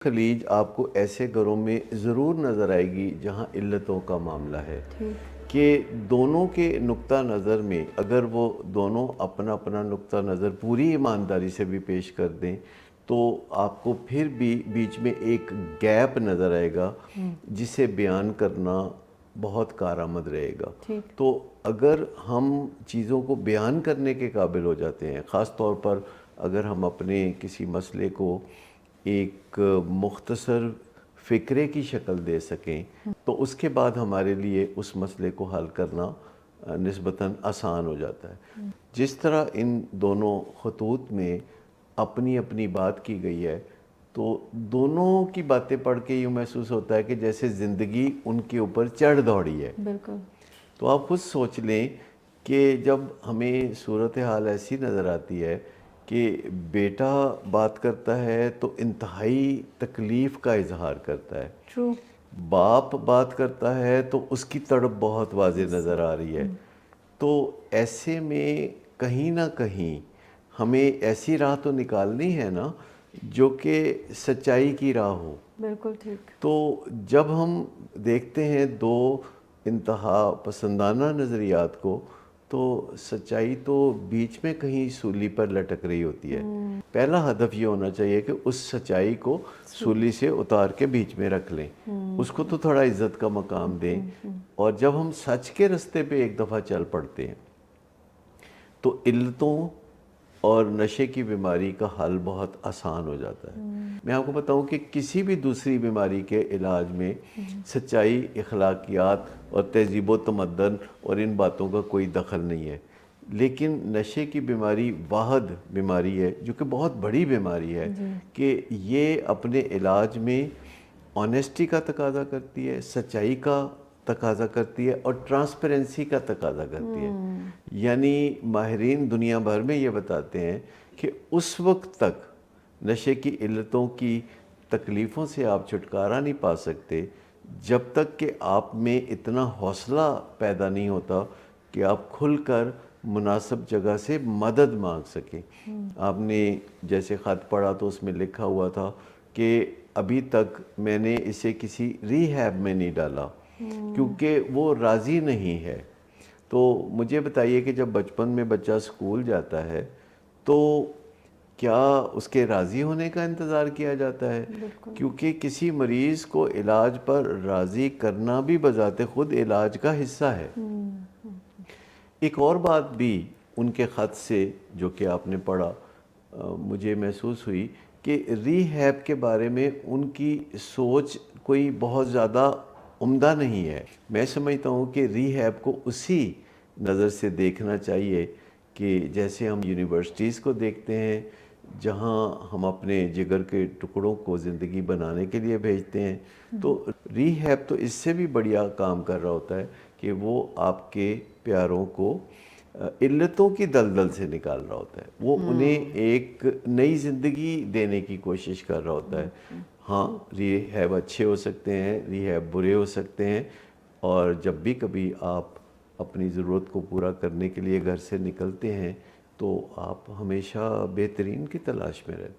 خلیج آپ کو ایسے گھروں میں ضرور نظر آئے گی جہاں علتوں کا معاملہ ہے کہ دونوں کے نقطہ نظر میں اگر وہ دونوں اپنا اپنا نقطہ نظر پوری ایمانداری سے بھی پیش کر دیں تو آپ کو پھر بھی بیچ میں ایک گیپ نظر آئے گا جسے بیان کرنا بہت کارآمد رہے گا۔ تو اگر ہم چیزوں کو بیان کرنے کے قابل ہو جاتے ہیں، خاص طور پر اگر ہم اپنے کسی مسئلے کو ایک مختصر فکرے کی شکل دے سکیں تو اس کے بعد ہمارے لیے اس مسئلے کو حل کرنا نسبتاً آسان ہو جاتا ہے۔ جس طرح ان دونوں خطوط میں اپنی اپنی بات کی گئی ہے تو دونوں کی باتیں پڑھ کے یوں محسوس ہوتا ہے کہ جیسے زندگی ان کے اوپر چڑھ دوڑی ہے۔ بالکل۔ تو آپ خود سوچ لیں کہ جب ہمیں صورتحال ایسی نظر آتی ہے کہ بیٹا بات کرتا ہے تو انتہائی تکلیف کا اظہار کرتا ہے، ٹرو۔ باپ بات کرتا ہے تو اس کی تڑپ بہت واضح نظر آ رہی ہے، تو ایسے میں کہیں نہ کہیں ہمیں ایسی راہ تو نکالنی ہے نا جو کہ سچائی کی راہ ہو۔ بالکل ٹھیک۔ تو جب ہم دیکھتے ہیں دو انتہا پسندانہ نظریات کو تو سچائی تو بیچ میں کہیں سولی پر لٹک رہی ہوتی ہے۔ پہلا ہدف یہ ہونا چاہیے کہ اس سچائی کو سولی سے اتار کے بیچ میں رکھ لیں، اس کو تو تھوڑا عزت کا مقام دیں، اور جب ہم سچ کے رستے پہ ایک دفعہ چل پڑتے ہیں تو علتوں اور نشے کی بیماری کا حل بہت آسان ہو جاتا ہے۔ میں آپ کو بتاؤں کہ کسی بھی دوسری بیماری کے علاج میں سچائی، اخلاقیات اور تہذیب و تمدن اور ان باتوں کا کوئی دخل نہیں ہے، لیکن نشے کی بیماری واحد بیماری ہے جو کہ بہت بڑی بیماری ہے کہ یہ اپنے علاج میں آنیسٹی کا تقاضا کرتی ہے، سچائی کا تقاضا کرتی ہے اور ٹرانسپیرنسی کا تقاضا کرتی ہے۔ یعنی ماہرین دنیا بھر میں یہ بتاتے ہیں کہ اس وقت تک نشے کی علتوں کی تکلیفوں سے آپ چھٹکارا نہیں پا سکتے جب تک کہ آپ میں اتنا حوصلہ پیدا نہیں ہوتا کہ آپ کھل کر مناسب جگہ سے مدد مانگ سکیں۔ آپ نے جیسے خط پڑھا تو اس میں لکھا ہوا تھا کہ ابھی تک میں نے اسے کسی ری ہیب میں نہیں ڈالا کیونکہ وہ راضی نہیں ہے۔ تو مجھے بتائیے کہ جب بچپن میں بچہ اسکول جاتا ہے تو کیا اس کے راضی ہونے کا انتظار کیا جاتا ہے؟ کیونکہ کسی مریض کو علاج پر راضی کرنا بھی بذات خود علاج کا حصہ ہے۔ ایک اور بات بھی ان کے خط سے جو کہ آپ نے پڑھا مجھے محسوس ہوئی کہ ری ہیب کے بارے میں ان کی سوچ کوئی بہت زیادہ عمدہ نہیں ہے۔ میں سمجھتا ہوں کہ ری ہیب کو اسی نظر سے دیکھنا چاہیے کہ جیسے ہم یونیورسٹیز کو دیکھتے ہیں جہاں ہم اپنے جگر کے ٹکڑوں کو زندگی بنانے کے لیے بھیجتے ہیں، تو ری ہیب تو اس سے بھی بڑھیا کام کر رہا ہوتا ہے کہ وہ آپ کے پیاروں کو علتوں کی دلدل سے نکال رہا ہوتا ہے، وہ انہیں ایک نئی زندگی دینے کی کوشش کر رہا ہوتا ہے۔ ہاں، ری ہیب اچھے ہو سکتے ہیں، ری ہیب برے ہو سکتے ہیں، اور جب بھی کبھی آپ اپنی ضرورت کو پورا کرنے کے لیے گھر سے نکلتے ہیں تو آپ ہمیشہ بہترین کی تلاش میں رہتے ہیں۔